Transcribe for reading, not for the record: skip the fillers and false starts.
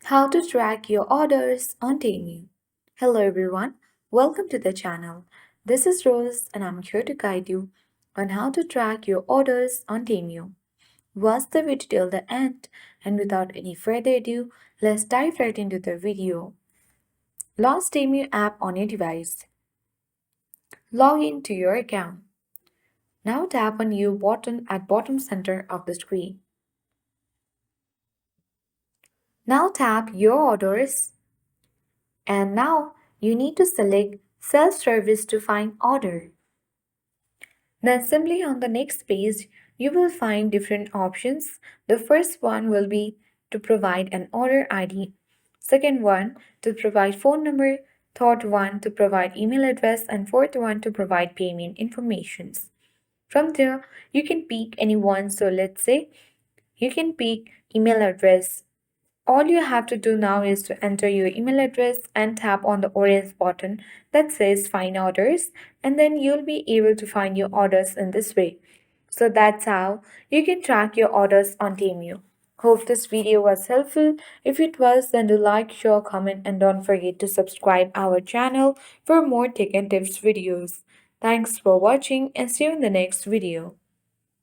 How to track your orders on Temu. Hello everyone, welcome to the channel. This is Rose and I'm here to guide you on how to track your orders on Temu. Watch the video till the end, and without any further ado, let's dive right into the video. Launch Temu app on your device. Log in to your account. Now tap on You button at bottom center of the screen. Now tap Your Orders, and now you need to select Self-Service to find order. Then simply on the next page, you will find different options. The first one will be to provide an order ID. Second one to provide phone number. Third one to provide email address, and fourth one to provide payment informations. From there, you can pick any one. So let's say you can pick email address. All you have to do now is to enter your email address and tap on the orange button that says Find Orders, and then you'll be able to find your orders in this way. So that's how you can track your orders on Temu. Hope this video was helpful. If it was, then do like, share, comment, and don't forget to subscribe our channel for more tech and tips videos. Thanks for watching and see you in the next video.